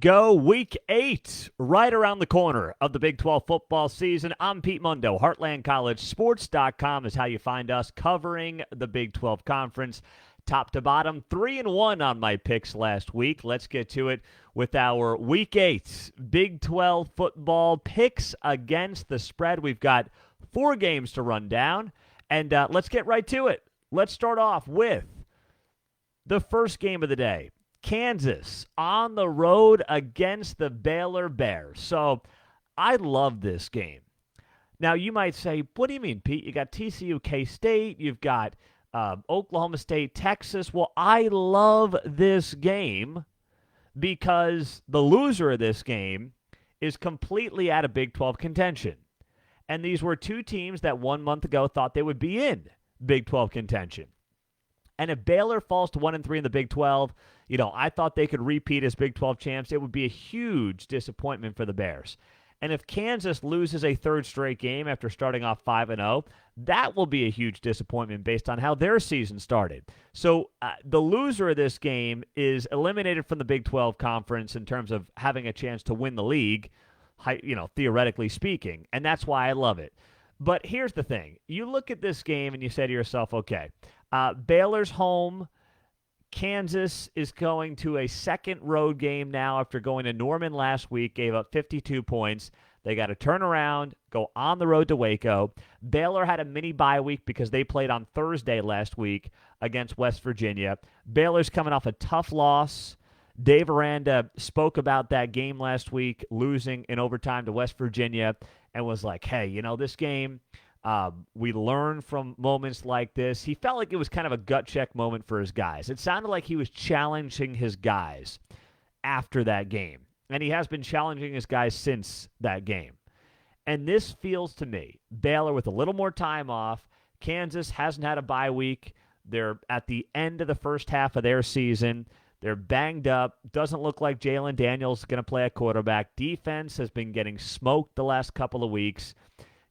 go. Week 8, right around the corner of the Big 12 football season. I'm Pete Mundo. HeartlandCollegeSports.com is how you find us covering the Big 12 Conference. Top to bottom, 3-1 on my picks last week. Let's get to it with our Week 8 Big 12 football picks against the spread. We've got 4 games to run down, and let's get right to it. Let's start off with the first game of the day. Kansas on the road against the Baylor Bears. So I love this game. Now, you might say, what do you mean, Pete? You got TCU, K-State, you've got Oklahoma State, Texas. Well, I love this game because the loser of this game is completely out of Big 12 contention. And these were 2 teams that 1 month ago thought they would be in Big 12 contention. And if Baylor falls to 1-3 in the Big 12, I thought they could repeat as Big 12 champs. It would be a huge disappointment for the Bears. And if Kansas loses a 3rd straight game after starting off 5-0, that will be a huge disappointment based on how their season started. So the loser of this game is eliminated from the Big 12 conference in terms of having a chance to win the league, theoretically speaking. And that's why I love it. But here's the thing. You look at this game and you say to yourself, okay, Baylor's home. Kansas is going to a second road game now after going to Norman last week, gave up 52 points. They got to turn around, go on the road to Waco. Baylor had a mini bye week because they played on Thursday last week against West Virginia. Baylor's coming off a tough loss. Dave Aranda spoke about that game last week, losing in overtime to West Virginia, and was like, hey, this game, we learn from moments like this. He felt like it was kind of a gut check moment for his guys. It sounded like he was challenging his guys after that game. And he has been challenging his guys since that game. And this feels to me, Baylor with a little more time off. Kansas hasn't had a bye week. They're at the end of the first half of their season. They're banged up. Doesn't look like Jalen Daniels is going to play a quarterback. Defense has been getting smoked the last couple of weeks.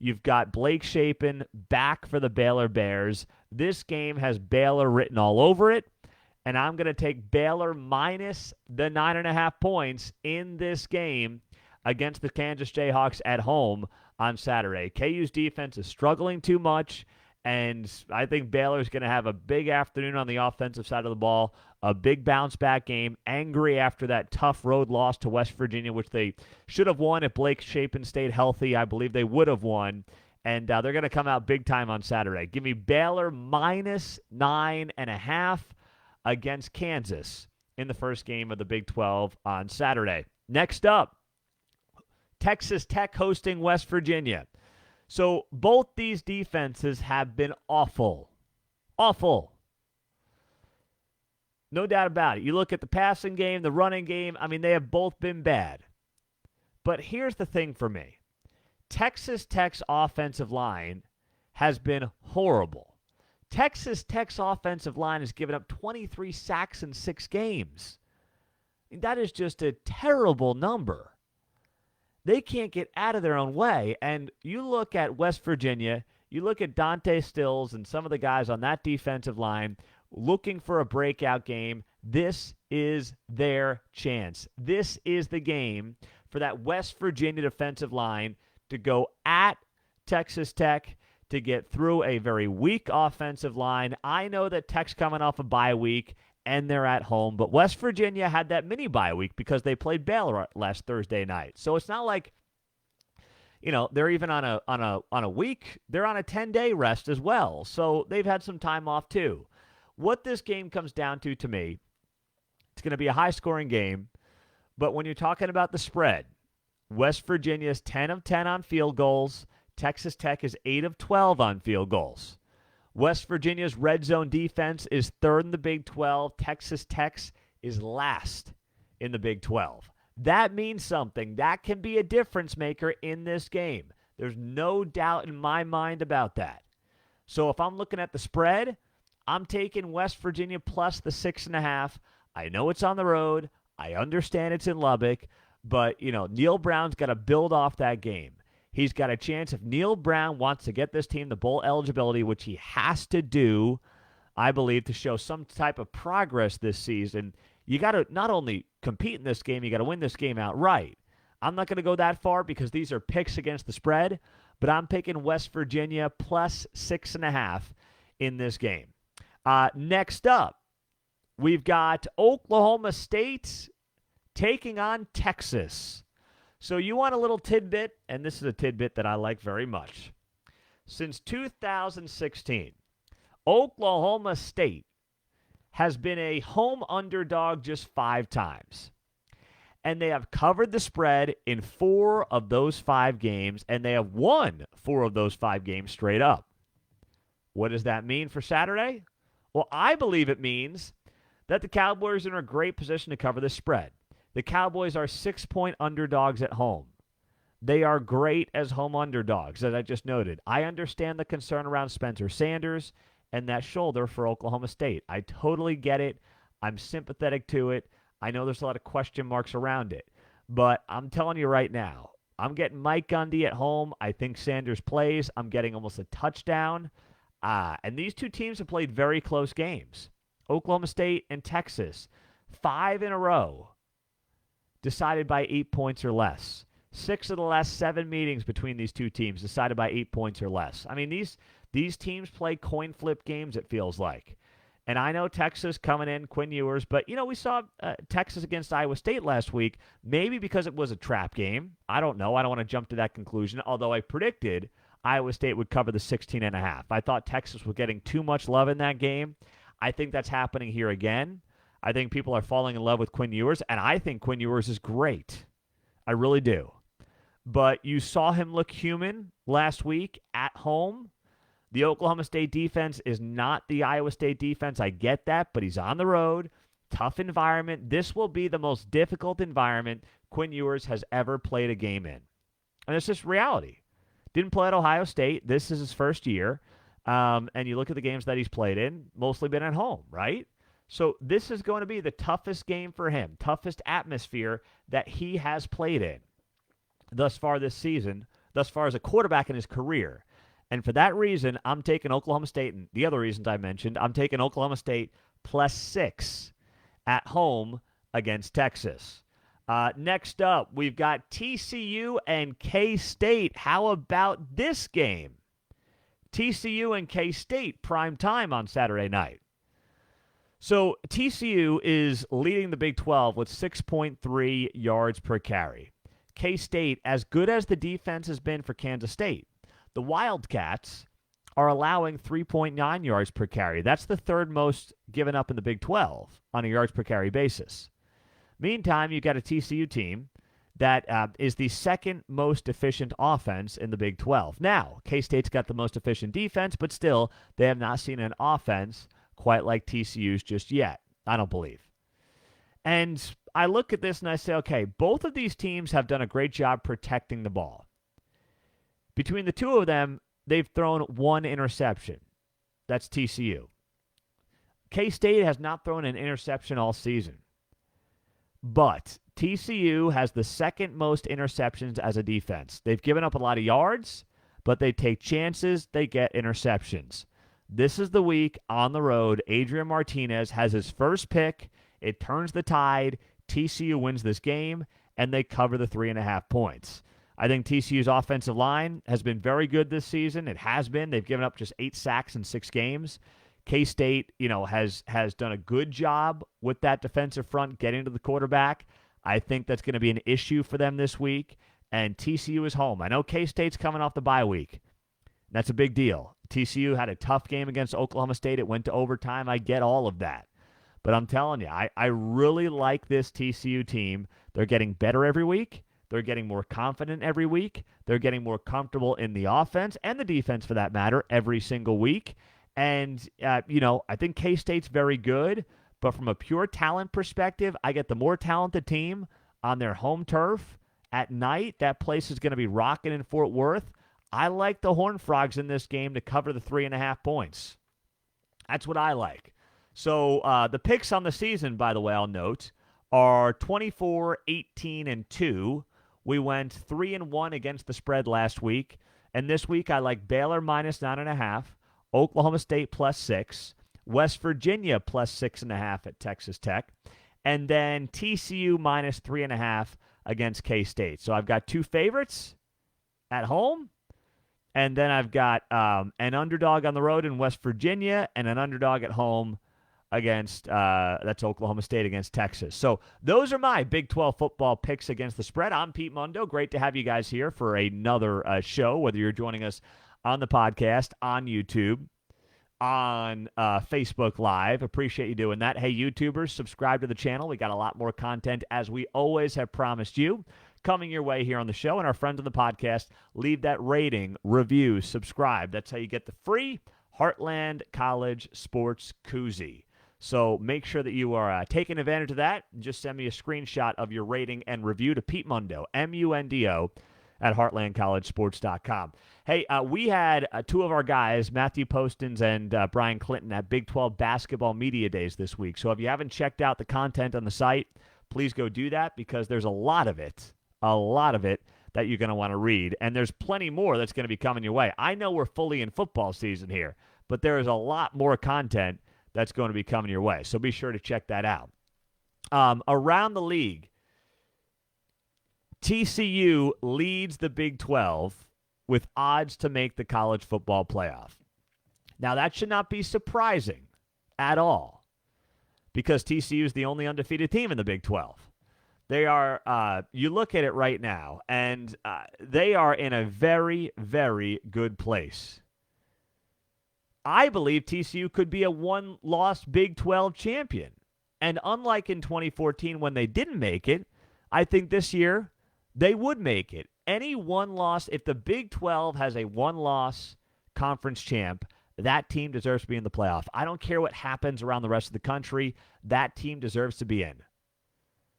You've got Blake Shapen back for the Baylor Bears. This game has Baylor written all over it, and I'm going to take Baylor minus the 9.5 points in this game against the Kansas Jayhawks at home on Saturday. KU's defense is struggling too much, and I think Baylor's going to have a big afternoon on the offensive side of the ball, a big bounce-back game, angry after that tough road loss to West Virginia, which they should have won if Blake Shapen stayed healthy. I believe they would have won, and they're going to come out big time on Saturday. Give me Baylor minus 9.5 against Kansas in the first game of the Big 12 on Saturday. Next up, Texas Tech hosting West Virginia. So both these defenses have been awful. Awful. No doubt about it. You look at the passing game, the running game, they have both been bad. But here's the thing for me. Texas Tech's offensive line has been horrible. Texas Tech's offensive line has given up 23 sacks in 6 games. That is just a terrible number. They can't get out of their own way. And you look at West Virginia, you look at Dante Stills and some of the guys on that defensive line looking for a breakout game. This is their chance. This is the game for that West Virginia defensive line to go at Texas Tech to get through a very weak offensive line. I know that Tech's coming off a bye week and they're at home, but West Virginia had that mini bye week because they played Baylor last Thursday night. So it's not like they're even on a week. They're on a 10-day rest as well. So they've had some time off too. What this game comes down to me, it's going to be a high-scoring game, but when you're talking about the spread, West Virginia's 10 of 10 on field goals. Texas Tech is 8 of 12 on field goals. West Virginia's red zone defense is 3rd in the Big 12. Texas Tech's is last in the Big 12. That means something. That can be a difference maker in this game. There's no doubt in my mind about that. So if I'm looking at the spread, I'm taking West Virginia plus the 6.5. I know it's on the road. I understand it's in Lubbock. But, Neil Brown's got to build off that game. He's got a chance if Neil Brown wants to get this team the bowl eligibility, which he has to do, I believe, to show some type of progress this season. You got to not only compete in this game, you got to win this game outright. I'm not going to go that far because these are picks against the spread, but I'm picking West Virginia plus 6.5 in this game. Next up, we've got Oklahoma State taking on Texas. So you want a little tidbit, and this is a tidbit that I like very much. Since 2016, Oklahoma State has been a home underdog just 5 times. And they have covered the spread in 4 of those 5 games, and they have won 4 of those 5 games straight up. What does that mean for Saturday? Well, I believe it means that the Cowboys are in a great position to cover the spread. The Cowboys are 6-point underdogs at home. They are great as home underdogs, as I just noted. I understand the concern around Spencer Sanders and that shoulder for Oklahoma State. I totally get it. I'm sympathetic to it. I know there's a lot of question marks around it. But I'm telling you right now, I'm getting Mike Gundy at home. I think Sanders plays. I'm getting almost a touchdown. And these two teams have played very close games. Oklahoma State and Texas, 5 in a row, decided by 8 points or less. 6 of the last 7 meetings between these two teams decided by 8 points or less. I mean, these teams play coin flip games, it feels like. And I know Texas coming in, Quinn Ewers, but, we saw Texas against Iowa State last week, maybe because it was a trap game. I don't know. I don't want to jump to that conclusion, although I predicted Iowa State would cover the 16.5. I thought Texas was getting too much love in that game. I think that's happening here again. I think people are falling in love with Quinn Ewers, and I think Quinn Ewers is great. I really do. But you saw him look human last week at home. The Oklahoma State defense is not the Iowa State defense. I get that, but he's on the road. Tough environment. This will be the most difficult environment Quinn Ewers has ever played a game in. And it's just reality. Didn't play at Ohio State. This is his first year. And you look at the games that he's played in, mostly been at home, right? So this is going to be the toughest game for him, toughest atmosphere that he has played in thus far this season, thus far as a quarterback in his career. And for that reason, I'm taking Oklahoma State, and the other reasons I mentioned, I'm taking Oklahoma State plus 6 at home against Texas. Next up, we've got TCU and K-State. How about this game? TCU and K-State prime time on Saturday night. So TCU is leading the Big 12 with 6.3 yards per carry. K-State, as good as the defense has been for Kansas State, the Wildcats are allowing 3.9 yards per carry. That's the third most given up in the Big 12 on a yards per carry basis. Meantime, you've got a TCU team that is the second most efficient offense in the Big 12. Now, K-State's got the most efficient defense, but still, they have not seen an offense quite like TCU's just yet, I don't believe. And I look at this and I say, okay, both of these teams have done a great job protecting the ball. Between the two of them, they've thrown 1 interception. That's TCU. K-State has not thrown an interception all season. But TCU has the second most interceptions as a defense. They've given up a lot of yards, but they take chances, they get interceptions. This is the week on the road. Adrian Martinez has his first pick. It turns the tide. TCU wins this game, and they cover the 3.5 points. I think TCU's offensive line has been very good this season. It has been. They've given up just 8 sacks in 6 games. K-State, has done a good job with that defensive front getting to the quarterback. I think that's going to be an issue for them this week. And TCU is home. I know K-State's coming off the bye week. That's a big deal. TCU had a tough game against Oklahoma State. It went to overtime. I get all of that. But I'm telling you, I really like this TCU team. They're getting better every week. They're getting more confident every week. They're getting more comfortable in the offense and the defense, for that matter, every single week. And, I think K-State's very good. But from a pure talent perspective, I get the more talented team on their home turf at night. That place is going to be rocking in Fort Worth. I like the Horned Frogs in this game to cover the 3.5 points. That's what I like. So the picks on the season, by the way, I'll note, are 24, 18, and 2. We went 3-1 against the spread last week. And this week I like Baylor minus 9.5, Oklahoma State plus 6, West Virginia plus 6.5 at Texas Tech, and then TCU minus 3.5 against K-State. So I've got two favorites at home, and then I've got an underdog on the road in West Virginia and an underdog at home against that's Oklahoma State against Texas. So those are my Big 12 football picks against the spread. I'm Pete Mundo. Great to have you guys here for another show, whether you're joining us on the podcast, on YouTube, on Facebook Live. Appreciate you doing that. Hey, YouTubers, subscribe to the channel. We got a lot more content, as we always have promised you, coming your way here on the show. And our friends on the podcast, leave that rating, review, subscribe. That's how you get the free Heartland College Sports Koozie. So make sure that you are taking advantage of that. Just send me a screenshot of your rating and review to Pete Mundo, M-U-N-D-O, at heartlandcollegesports.com. Hey, we had two of our guys, Matthew Postins and Brian Clinton, at Big 12 Basketball Media Days this week. So if you haven't checked out the content on the site, please go do that, because there's a lot of it that you're going to want to read. And there's plenty more that's going to be coming your way. I know we're fully in football season here, but there is a lot more content that's going to be coming your way. So be sure to check that out. Around the league, TCU leads the Big 12 with odds to make the college football playoff. Now, that should not be surprising at all, because TCU is the only undefeated team in the Big 12. They are, you look at it right now, and they are in a very, very good place. I believe TCU could be a one-loss Big 12 champion. And unlike in 2014 when they didn't make it, I think this year they would make it. Any one-loss, if the Big 12 has a one-loss conference champ, that team deserves to be in the playoff. I don't care what happens around the rest of the country. That team deserves to be in,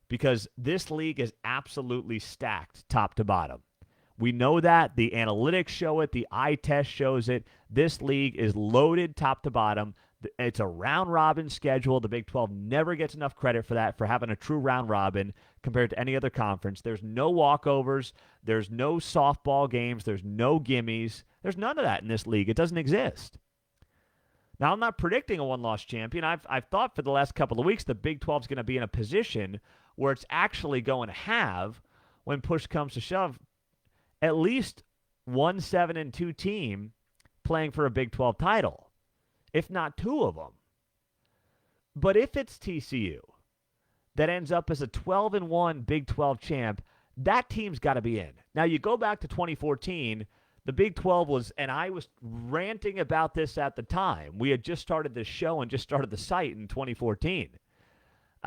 because this league is absolutely stacked top to bottom. We know that. The analytics show it. The eye test shows it. This league is loaded top to bottom. It's a round-robin schedule. The Big 12 never gets enough credit for that, for having a true round-robin compared to any other conference. There's no walkovers. There's no softball games. There's no gimmies. There's none of that in this league. It doesn't exist. Now, I'm not predicting a one-loss champion. I've thought for the last couple of weeks the Big 12 is going to be in a position where it's actually going to have, when push comes to shove, at least 1-7-2 team playing for a Big 12 title, if not two of them. But if it's TCU that ends up as a 12-1 Big 12 champ, that team's got to be in. Now, you go back to 2014, the Big 12 was, and I was ranting about this at the time. We had just started this show and just started the site in 2014.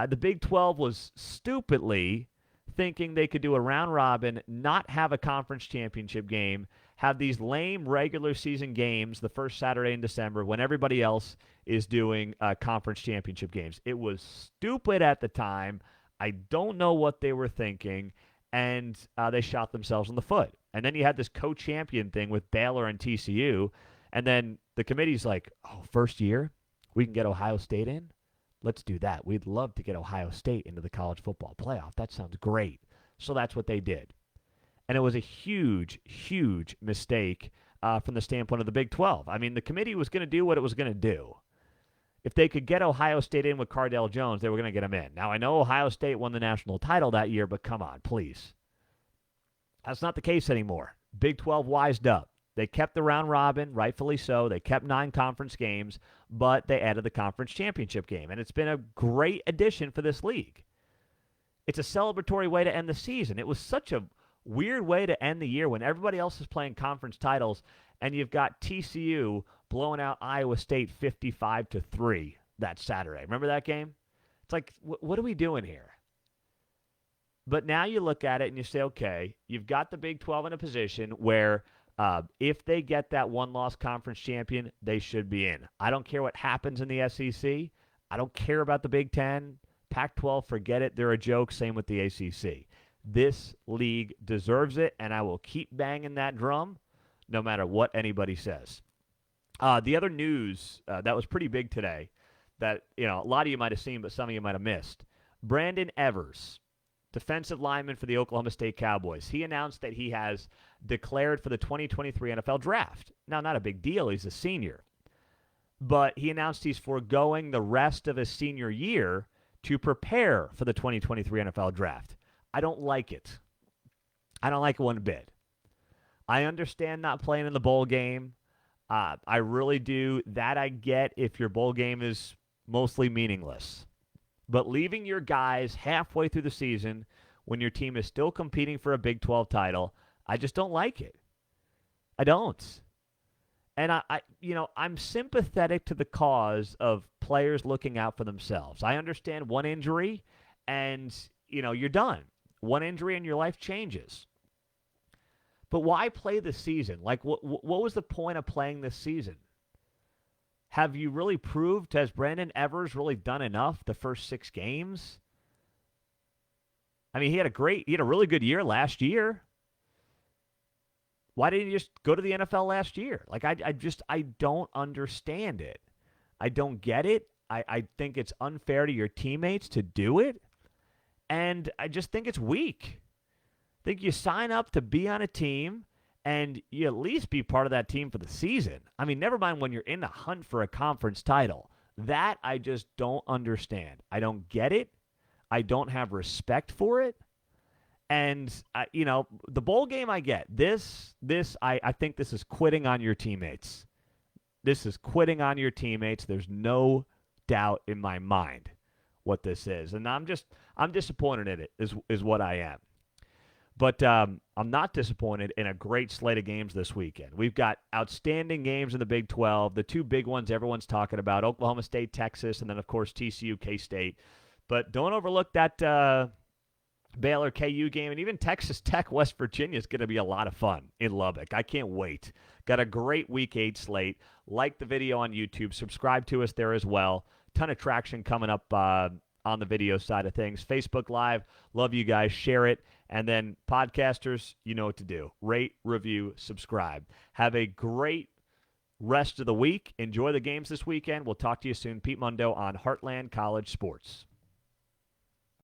The Big 12 was stupidly thinking they could do a round robin, not have a conference championship game, have these lame regular season games the first Saturday in December when everybody else is doing conference championship games. It was stupid at the time. I don't know what they were thinking, and they shot themselves in the foot. And then you had this co-champion thing with Baylor and TCU, and then the committee's like, oh, first year, we can get Ohio State in? Let's do that. We'd love to get Ohio State into the college football playoff. That sounds great. So that's what they did. And it was a huge, huge mistake from the standpoint of the Big 12. I mean, the committee was going to do what it was going to do. If they could get Ohio State in with Cardale Jones, they were going to get him in. Now, I know Ohio State won the national title that year, but come on, please. That's not the case anymore. Big 12 wised up. They kept the round robin, rightfully so. They kept 9 conference games, but they added the conference championship game. And it's been a great addition for this league. It's a celebratory way to end the season. It was such a weird way to end the year when everybody else is playing conference titles, and you've got TCU blowing out Iowa State 55-3 that Saturday. Remember that game? It's like, what are we doing here? But now you look at it and you say, okay, you've got the Big 12 in a position where if they get that one-loss conference champion, they should be in. I don't care what happens in the SEC. I don't care about the Big 10. Pac-12, forget it. They're a joke. Same with the ACC. This league deserves it, and I will keep banging that drum no matter what anybody says. The other news that was pretty big today that a lot of you might have seen, but some of you might have missed. Brandon Evers, defensive lineman for the Oklahoma State Cowboys. He announced that he has declared for the 2023 NFL Draft. Now, not a big deal. He's a senior. But he announced he's foregoing the rest of his senior year to prepare for the 2023 NFL Draft. I don't like it. I don't like it one bit. I understand not playing in the bowl game. I really do. That I get if your bowl game is mostly meaningless. But leaving your guys halfway through the season when your team is still competing for a Big 12 title, I just don't like it. I don't. And I'm sympathetic to the cause of players looking out for themselves. I understand one injury and, you're done. One injury and your life changes. But why play the season? Like, what was the point of playing this season? Have you really proved, has Brandon Evers really done enough the first 6 games? I mean, he had a really good year last year. Why didn't you just go to the NFL last year? Like, I don't understand it. I don't get it. I think it's unfair to your teammates to do it. And I just think it's weak. I think you sign up to be on a team and you at least be part of that team for the season. I mean, never mind when you're in the hunt for a conference title. That I just don't understand. I don't get it. I don't have respect for it. And, the bowl game I get. I think this is quitting on your teammates. This is quitting on your teammates. There's no doubt in my mind what this is. And I'm disappointed in it is what I am. But I'm not disappointed in a great slate of games this weekend. We've got outstanding games in the Big 12. The 2 big ones everyone's talking about, Oklahoma State, Texas, and then, of course, TCU, K-State. But don't overlook that Baylor, KU game, and even Texas Tech, West Virginia is going to be a lot of fun in Lubbock. I can't wait. Got a great Week 8 slate. Like the video on YouTube. Subscribe to us there as well. Ton of traction coming up on the video side of things. Facebook Live. Love you guys. Share it. And then podcasters, you know what to do. Rate, review, subscribe. Have a great rest of the week. Enjoy the games this weekend. We'll talk to you soon. Pete Mundo on Heartland College Sports.